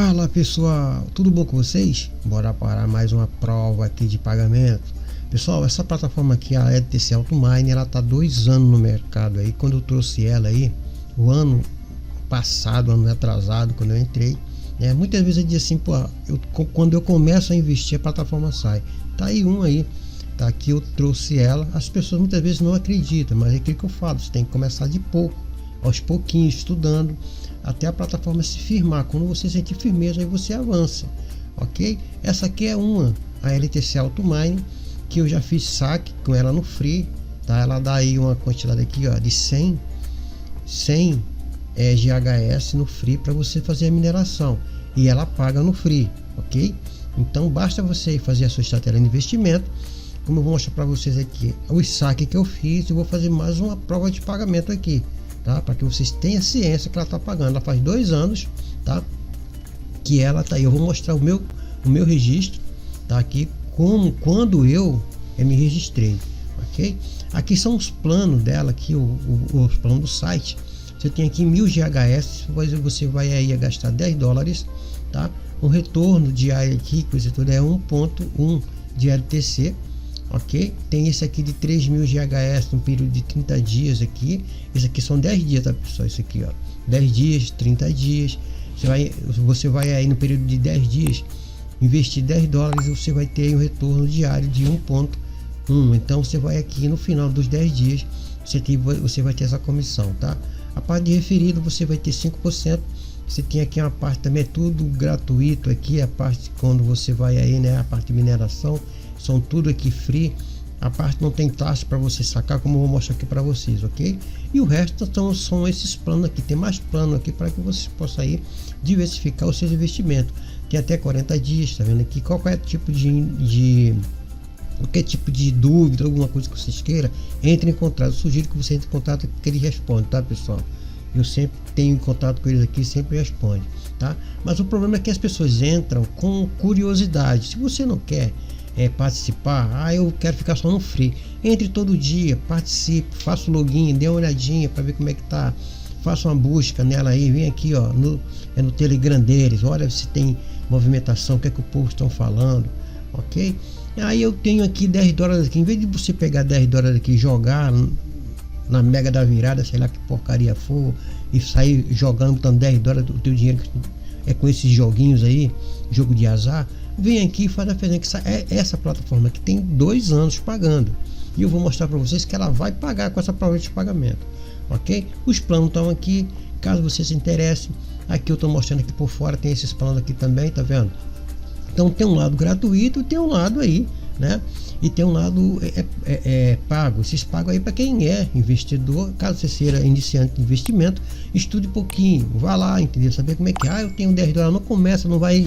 Fala pessoal, tudo bom com vocês? Bora para mais uma prova aqui de pagamento. Pessoal, essa plataforma aqui, a LTC Automine, ela tá 2 anos no mercado aí. Quando eu trouxe ela aí, o ano passado, ano atrasado, quando eu entrei, né? Muitas vezes eu digo assim, pô, quando eu começo a investir, a plataforma sai. Tá aí aí, tá aqui, eu trouxe ela. As pessoas muitas vezes não acreditam, mas é aquilo que eu falo, você tem que começar de pouco, aos pouquinhos, estudando, até a plataforma se firmar. Quando você sentir firmeza, aí você avança, ok? Essa aqui é a LTC Automine, que eu já fiz saque com ela no free, tá? Ela dá aí uma quantidade aqui, ó, de 100 GHS no free para você fazer a mineração, e ela paga no free, ok? Então basta você fazer a sua estratégia de investimento, como eu vou mostrar para vocês aqui o saque que eu fiz. Eu vou fazer mais uma prova de pagamento aqui, tá? Para que vocês tenham ciência que ela tá pagando. Ela faz 2 anos, tá? Que ela tá aí. Eu vou mostrar o meu registro, tá? Aqui quando eu me registrei, ok? Aqui são os planos dela, aqui os planos do site. Você tem aqui 1000 GHS, você vai aí gastar $10, tá? O retorno diário aqui, coisa toda, é 1.1 de LTC, ok? Tem esse aqui de 3000 GHS no período de 30 dias aqui. Isso aqui são 10 dias, tá pessoal? Isso aqui, ó, 10 dias, 30 dias. Você vai aí no período de 10 dias investir $10, você vai ter aí um retorno diário de 1.1. Então você vai aqui no final dos 10 dias, você vai ter essa comissão, tá? A parte de referido você vai ter 5%. Você tem aqui uma parte também, é tudo gratuito aqui. A parte quando você vai aí, né, a parte de mineração, são tudo aqui free. A parte não tem taxa para você sacar, como eu vou mostrar aqui para vocês, ok? E o resto são esses planos aqui. Tem mais plano aqui para que você possa aí diversificar os seus investimentos. Tem até 40 dias, tá vendo aqui? Qualquer tipo qualquer tipo de dúvida, alguma coisa que vocês queiram, entre em contato. Eu sugiro que você entre em contato, que ele responde, tá pessoal? Eu sempre tenho contato com eles aqui, sempre responde, tá? Mas o problema é que as pessoas entram com curiosidade. Se você não quer participar, eu quero ficar só no free, entre todo dia, participe, faça o login, dê uma olhadinha para ver como é que tá, faça uma busca nela aí, vem aqui, ó, no Telegram deles, olha se tem movimentação, o que é que o povo estão falando, ok? Aí eu tenho aqui $10 aqui. Em vez de você pegar $10 aqui e jogar na mega da virada, sei lá que porcaria for, e sair jogando tanto $10 do teu dinheiro com esses joguinhos aí, jogo de azar, vem aqui e faz a diferença. Que essa plataforma que tem 2 anos pagando, e eu vou mostrar para vocês que ela vai pagar com essa prova de pagamento, ok? Os planos estão aqui, caso você se interesse. Aqui eu estou mostrando aqui por fora, tem esses planos aqui também, tá vendo? Então tem um lado gratuito, tem um lado aí, né? E tem um lado pago. Esses pagos aí para quem é investidor. Caso você seja iniciante de investimento, estude um pouquinho, vá lá, entendeu? Saber como é que eu tenho $10, não começa, não vai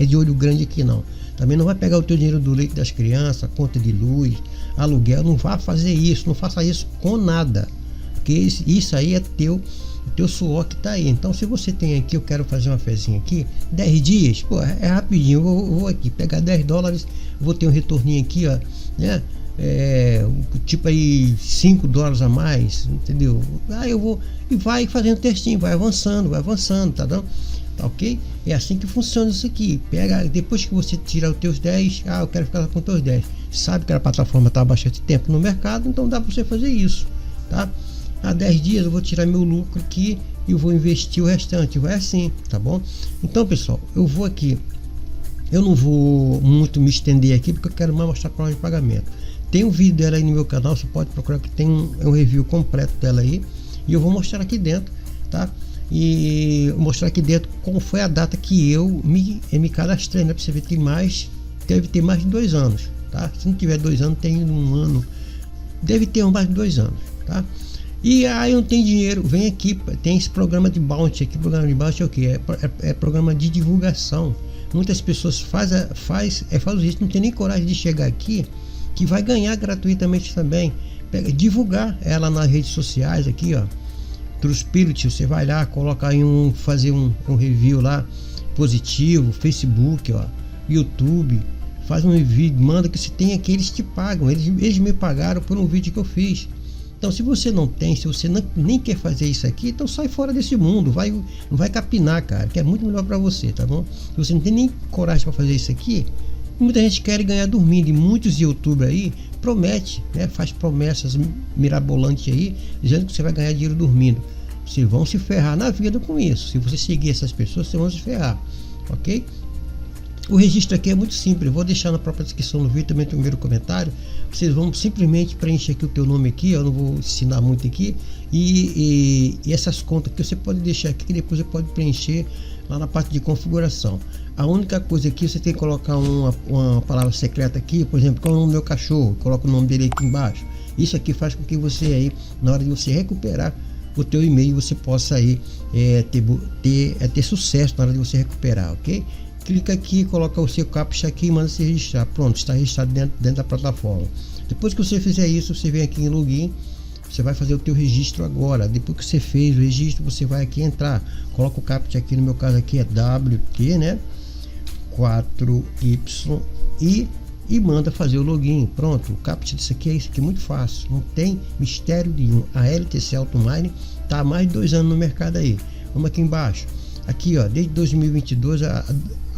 de olho grande aqui não. Também não vai pegar o teu dinheiro do leite das crianças, conta de luz, aluguel, não vá fazer isso, não faça isso com nada, porque isso aí é o teu suor que tá aí. Então se você tem aqui, eu quero fazer uma fezinha aqui, 10 dias, pô, é rapidinho. Eu vou aqui pegar $10, vou ter um retorninho aqui, ó, né? Tipo aí $5 a mais, entendeu? Aí eu vou e vai fazendo testinho, vai avançando, tá dando? Tá ok? É assim que funciona isso aqui. Pega, depois que você tirar os teus 10, eu quero ficar com os teus 10. Sabe que a plataforma tá há bastante tempo no mercado, então dá para você fazer isso, tá? Há 10 dias eu vou tirar meu lucro aqui e eu vou investir o restante. Vai assim, tá bom? Então pessoal, eu vou aqui, eu não vou muito me estender aqui, porque eu quero mais mostrar a prova de pagamento. Tem um vídeo dela aí no meu canal, você pode procurar que tem um review completo dela aí, e eu vou mostrar aqui dentro, tá? E mostrar aqui dentro como foi a data que eu me cadastrei, né? Pra você ver que deve ter mais de 2 anos, tá? Se não tiver 2 anos, tem 1 ano, deve ter mais de 2 anos, tá? E aí não tem dinheiro, vem aqui, tem esse programa de bounty aqui. Programa de bounty é o que? É programa de divulgação. Muitas pessoas fazem isso, não tem nem coragem de chegar aqui, que vai ganhar gratuitamente também. Divulgar ela nas redes sociais aqui, ó. Truspirit, você vai lá, coloca aí fazer um review lá positivo, Facebook, ó, YouTube, faz um vídeo, manda, que se tem aqui, eles te pagam. Eles me pagaram por um vídeo que eu fiz. Então, se você não tem, se você nem quer fazer isso aqui, então sai fora desse mundo, não vai capinar, cara, que é muito melhor para você, tá bom? Se você não tem nem coragem para fazer isso aqui, muita gente quer ganhar dormindo, e muitos youtubers aí promete, né, faz promessas mirabolantes aí, dizendo que você vai ganhar dinheiro dormindo. Vocês vão se ferrar na vida com isso. Se você seguir essas pessoas, vocês vão se ferrar, ok? O registro aqui é muito simples, eu vou deixar na própria descrição do vídeo, também no primeiro comentário. Vocês vão simplesmente preencher aqui o teu nome aqui, eu não vou ensinar muito aqui, e essas contas que você pode deixar aqui, que depois você pode preencher lá na parte de configuração. A única coisa aqui, você tem que colocar uma palavra secreta aqui, por exemplo, qual é o nome do meu cachorro, coloca o nome dele aqui embaixo. Isso aqui faz com que você aí, na hora de você recuperar o teu e-mail, você possa aí ter sucesso na hora de você recuperar, ok? Clica aqui, coloca o seu captcha aqui e manda se registrar. Pronto, está registrado dentro da plataforma. Depois que você fizer isso, você vem aqui em login, você vai fazer o teu registro agora. Depois que você fez o registro, você vai aqui entrar, coloca o captcha aqui, no meu caso aqui é WT, né, 4Y e manda fazer o login. Pronto, o captcha disso aqui é isso aqui, muito fácil, não tem mistério nenhum. A LTC Automine está há mais de 2 anos no mercado aí. Vamos aqui embaixo, aqui ó, desde 2022 a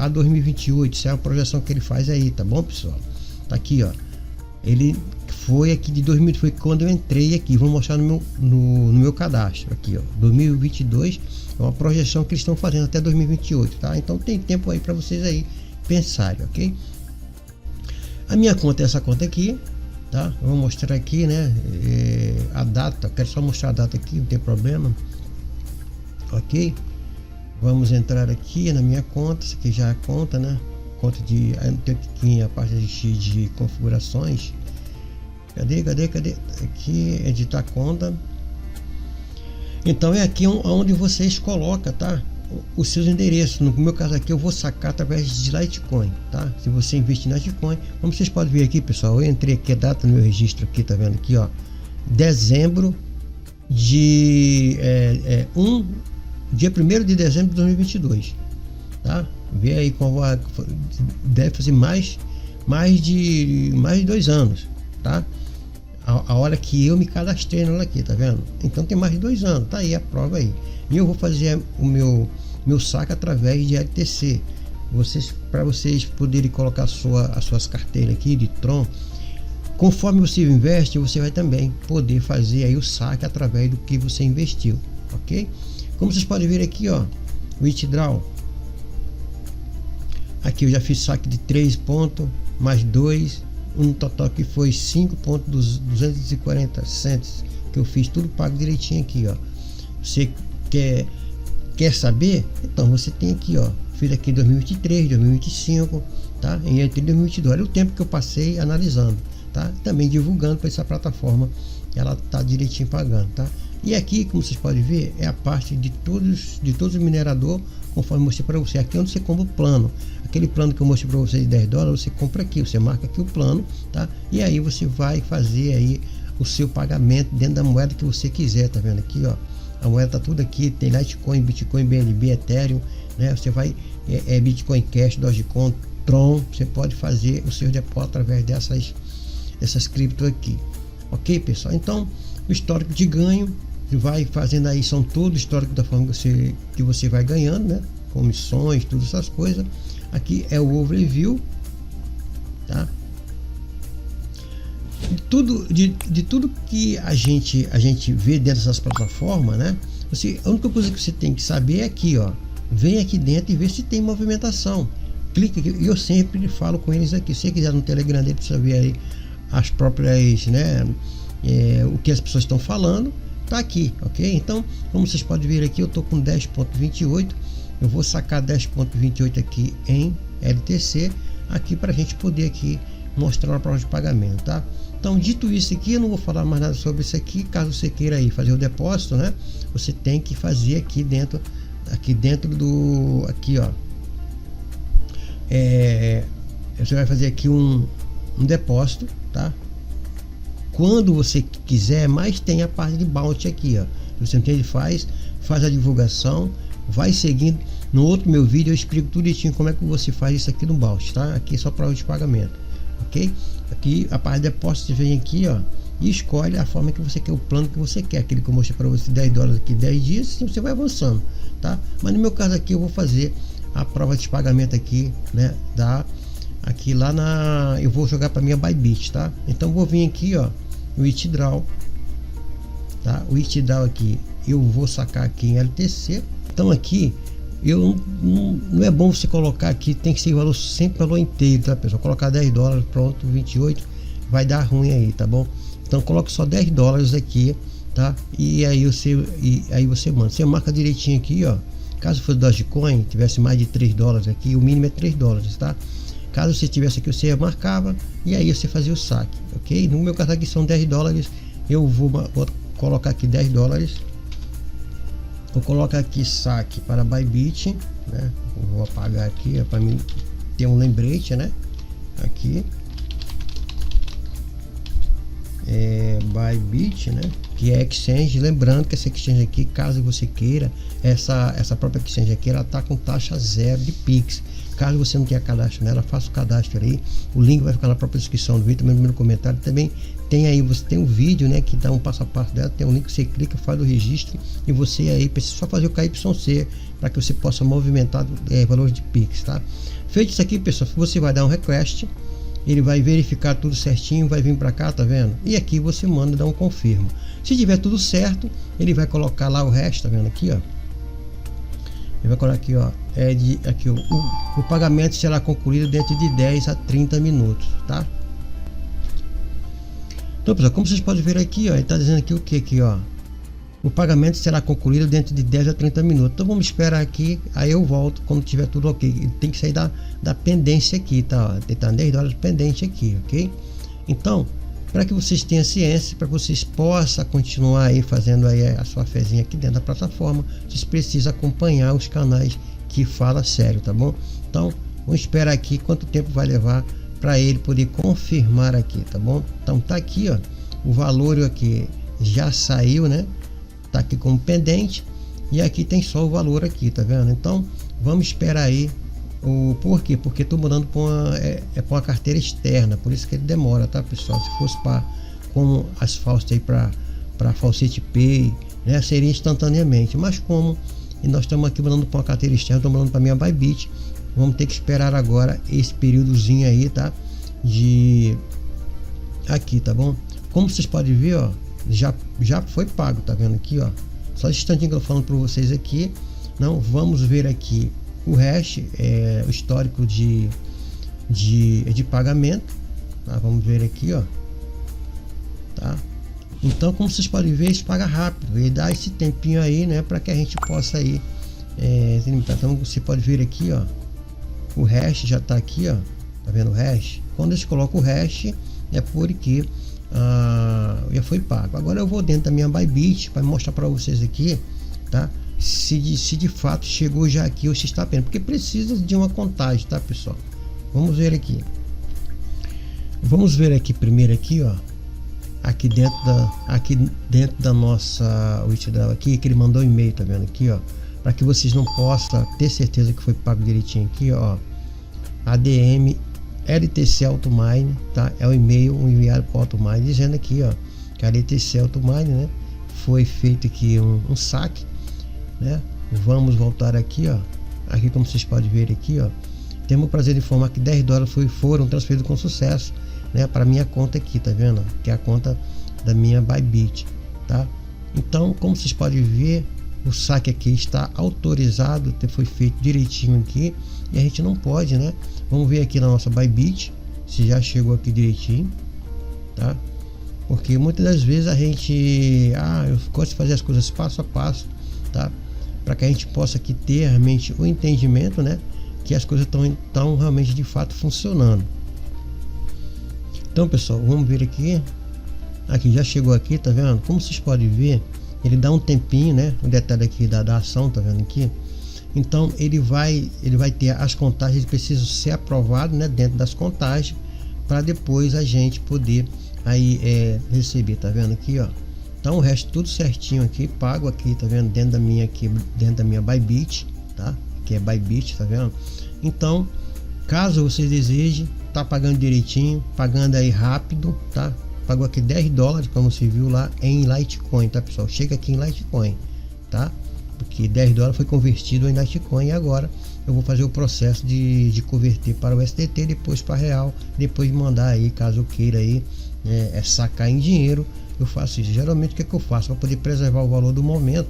2028, isso é a projeção que ele faz aí, tá bom, pessoal? Tá aqui ó, ele foi aqui de 2000, foi quando eu entrei aqui, vou mostrar no meu cadastro aqui ó, 2022 é uma projeção que eles estão fazendo até 2028, tá? Então tem tempo aí para vocês aí pensarem, ok? A minha conta é essa conta aqui, tá? Eu vou mostrar aqui, né, a data, quero só mostrar a data aqui, não tem problema, ok? Vamos entrar aqui na minha conta, isso aqui já é a conta, né? Conta de a parte de configurações. Cadê? Aqui, editar conta. Então é aqui onde vocês colocam, tá? Os seus endereços. No meu caso aqui eu vou sacar através de Litecoin, tá? Se você investir na Litecoin, como vocês podem ver aqui, pessoal, eu entrei aqui a data no meu registro aqui, tá vendo aqui, ó? Dezembro de dia 1º de dezembro de 2022, tá? Vê aí como deve fazer mais de 2 anos, tá? A hora que eu me cadastrei nela aqui, tá vendo? Então tem mais de 2 anos, tá aí a prova aí. E eu vou fazer o meu saque através de LTC. Para vocês poderem colocar as suas carteiras aqui de Tron, conforme você investe, você vai também poder fazer aí o saque através do que você investiu, ok? Como vocês podem ver aqui, ó, withdraw. Aqui eu já fiz saque de 3 pontos mais 2, um total que foi 5,240 cents que eu fiz, tudo pago direitinho aqui, ó. Você quer saber? Então você tem aqui, ó, fiz aqui 2023, 2025, tá? Em 2022, olha o tempo que eu passei analisando, tá? Também divulgando para essa plataforma, ela tá direitinho pagando, tá? E aqui, como vocês podem ver, é a parte de todos os mineradores, conforme eu mostrei para você. Aqui é onde você compra o plano. Aquele plano que eu mostrei para você de 10 dólares, você compra aqui, você marca aqui o plano, tá? E aí você vai fazer aí o seu pagamento dentro da moeda que você quiser, tá vendo aqui, ó? A moeda tá tudo aqui, tem Litecoin, Bitcoin, BNB, Ethereum, né? Você vai, Bitcoin Cash, Dogecoin, Tron, você pode fazer o seu depósito através dessas cripto aqui, ok, pessoal? Então, o histórico de ganho, vai fazendo aí, são todo histórico da forma que você vai ganhando, né? Comissões, todas essas coisas. Aqui é o overview, tá? De tudo que a gente vê dentro dessas plataformas, né? A única coisa que você tem que saber é aqui, ó, vem aqui dentro e vê se tem movimentação. Clica aqui, e eu sempre falo com eles aqui. Se você quiser no Telegram dele, precisa ver aí as próprias, né? O que as pessoas estão falando, tá aqui, ok? Então, como vocês podem ver aqui, eu tô com 10.28, eu vou sacar 10.28 aqui em LTC, aqui para a gente poder aqui mostrar a prova de pagamento, tá? Então, dito isso aqui, eu não vou falar mais nada sobre isso aqui. Caso você queira aí fazer o depósito, né? Você tem que fazer aqui dentro do, aqui ó, você vai fazer aqui um depósito, tá? Quando você quiser, mas tem a parte de bounty aqui, ó. Você entende? Faz a divulgação, vai seguindo. No outro meu vídeo eu explico tudo direitinho como é que você faz isso aqui no bounty, tá? Aqui é só prova de pagamento, ok? Aqui a parte de depósito, você vem aqui, ó, e escolhe a forma que você quer, o plano que você quer, aquele que eu mostrei para você, $10 aqui, 10 dias, assim você vai avançando, tá? Mas no meu caso aqui eu vou fazer a prova de pagamento aqui, né, aqui lá eu vou jogar para minha Bybit, tá? Então vou vir aqui, ó, no Withdraw, tá? O Withdraw aqui eu vou sacar aqui em LTC. Então aqui não é bom você colocar aqui, tem que ser valor, sempre valor inteiro, tá, pessoal? Colocar $10, pronto, 28 vai dar ruim aí, tá bom? Então coloque só $10 aqui, tá? E aí você manda, você marca direitinho aqui, ó. Caso fosse Dogecoin, tivesse mais de $3 aqui, o mínimo é $3, tá? Caso você tivesse aqui, você marcava e aí você fazia o saque, ok? No meu caso aqui são $10, eu vou colocar aqui $10. Vou colocar aqui saque para Bybit, né? Eu vou apagar aqui para mim ter um lembrete, né? Aqui Bybit, né? Que é exchange. Lembrando que essa exchange aqui, caso você queira, essa própria exchange aqui, ela tá com taxa zero de Pix. Caso você não tenha cadastro nela, faça o cadastro aí. O link vai ficar na própria descrição do vídeo, também no meu comentário. Também tem aí, você tem um vídeo, né, que dá um passo a passo dela. Tem um link que você clica, faz o registro e você aí precisa só fazer o KYC para que você possa movimentar valores de Pix, tá? Feito isso aqui, pessoal, você vai dar um request, ele vai verificar tudo certinho, vai vir para cá, tá vendo? E aqui você manda dar um confirma. Se tiver tudo certo, ele vai colocar lá o resto, tá vendo aqui, ó? Ele vai colocar aqui, ó, o pagamento será concluído dentro de 10 a 30 minutos, tá? Então, pessoal, como vocês podem ver aqui, ó, ele tá dizendo aqui o que aqui, ó? O pagamento será concluído dentro de 10 a 30 minutos. Então vamos esperar aqui, aí eu volto quando tiver tudo ok. Ele tem que sair da pendência aqui, tá? Ó, tá $10 pendente aqui, ok? Então, para que vocês tenham ciência, para que vocês possam continuar aí fazendo aí a sua fezinha aqui dentro da plataforma, vocês precisam acompanhar os canais que fala sério, tá bom? Então, vamos esperar aqui quanto tempo vai levar para ele poder confirmar aqui, tá bom? Então tá aqui, ó, o valor aqui já saiu, né? Tá aqui como pendente e aqui tem só o valor aqui, tá vendo? Então, vamos esperar aí. Por quê? Porque estou mudando para uma carteira externa, por isso que ele demora, tá, pessoal? Se fosse como as falsas aí para Faucet Pay, né, seria instantaneamente, mas como nós estamos aqui mudando para uma carteira externa, estou mudando para minha Bybit, vamos ter que esperar agora esse períodozinho aí, tá? Aqui, tá bom? Como vocês podem ver, ó, já foi pago, tá vendo aqui, ó? Só esse instantinho que eu tô falando para vocês aqui. Não, vamos ver aqui o hash, o histórico de pagamento, tá? Vamos ver aqui, ó, tá? Então, como vocês podem ver, isso paga rápido e dá esse tempinho aí, né, para que a gente possa aí então você pode ver aqui, ó, o hash já tá aqui, ó, tá vendo o hash? Quando eles colocam o hash é porque já foi pago. Agora eu vou dentro da minha Bybit para mostrar para vocês aqui, tá? Se de fato chegou já aqui ou se está apenas, porque precisa de uma contagem, tá, pessoal? Vamos ver aqui. Vamos ver aqui primeiro aqui, ó, aqui dentro da nossa Withdraw aqui, que ele mandou um e-mail, tá vendo aqui, ó, para que vocês não possam ter certeza que foi pago direitinho aqui, ó, ADM LTC Automine, tá? É o e-mail enviado para o Automine dizendo aqui, ó, que a LTC Automine, né, foi feito aqui um saque, né? Vamos voltar aqui, ó, aqui como vocês podem ver aqui, ó, temos o prazer de informar que $10 foram transferidos com sucesso, né, para minha conta aqui, tá vendo? Que é a conta da minha Bybit, tá? Então, como vocês podem ver, o saque aqui está autorizado, foi feito direitinho aqui e a gente não pode, né? Vamos ver aqui na nossa Bybit se já chegou aqui direitinho, tá? Porque muitas das vezes a gente, eu gosto de fazer as coisas passo a passo, tá? Para que a gente possa aqui ter realmente o entendimento, né, que as coisas estão realmente de fato funcionando. Então, pessoal, vamos ver aqui. Aqui já chegou aqui, tá vendo? Como vocês podem ver, ele dá um tempinho, né? O detalhe aqui da ação, tá vendo aqui? Então ele vai ter as contagens, precisam ser aprovados, né, dentro das contagens, para depois a gente poder aí receber, tá vendo aqui, ó? Então o resto tudo certinho aqui, pago aqui, tá vendo? Dentro da minha Bybit, tá? Que é Bybit, tá vendo? Então, caso vocês desejem, tá pagando direitinho, pagando aí rápido, tá? pagou aqui 10 dólares, como você viu lá, em Litecoin, tá pessoal? Chega aqui em Litecoin, tá? Porque 10 dólares foi convertido em Litecoin, e agora eu vou fazer o processo de converter para o SDT, depois para real, depois mandar aí, caso eu queira aí sacar em dinheiro, eu faço isso. Geralmente o que eu faço para poder preservar o valor do momento,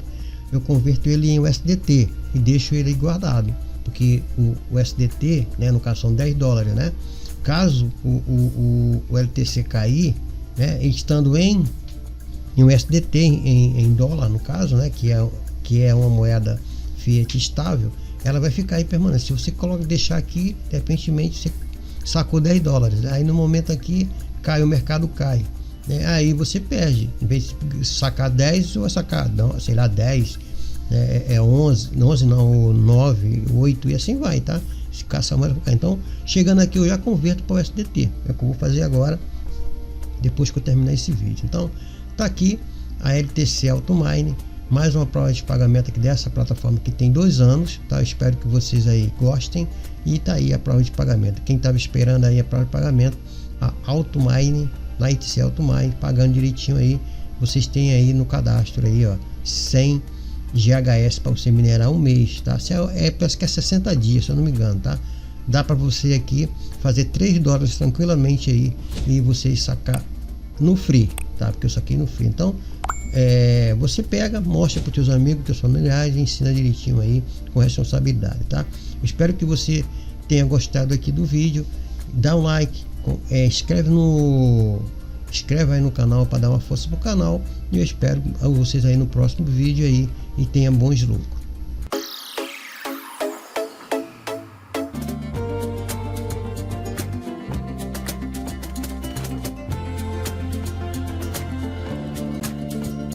eu converto ele em USDT e deixo ele guardado, porque o SDT, né, no caso são 10 dólares, né? Caso o LTC cair, né, estando em USDT, em dólar no caso, né, que é uma moeda fiat estável, ela vai ficar aí permanente. Se você deixar aqui, de repente você sacou 10 dólares, aí no momento aqui cai, o mercado cai, né? Aí você perde, em vez de sacar 10, você vai sacar, não, sei lá, 10, 11 não, 9, 8 e assim vai, tá? Se caça mais, então chegando aqui eu já converto para o SDT, é o que eu vou fazer agora, depois que eu terminar esse vídeo. Então tá aqui a LTC Automine, mais uma prova de pagamento aqui dessa plataforma que tem 2 anos, tá? Eu espero que vocês aí gostem, e tá aí a prova de pagamento. Quem estava esperando aí a prova de pagamento, a Automine, LTC Automine, pagando direitinho aí, vocês têm aí no cadastro aí, ó, 100 GHS para você minerar um mês, tá? Parece que é 60 dias, se eu não me engano, tá? Dá para você aqui fazer 3 dólares tranquilamente aí e você sacar no free, tá? Porque eu saquei no free. Então você pega, mostra para os teus amigos, teus familiares, ensina direitinho aí com responsabilidade, tá? Eu espero que você tenha gostado aqui do vídeo. Dá um like, inscreve aí no canal para dar uma força pro canal, e eu espero vocês aí no próximo vídeo aí, e tenha bons lucros.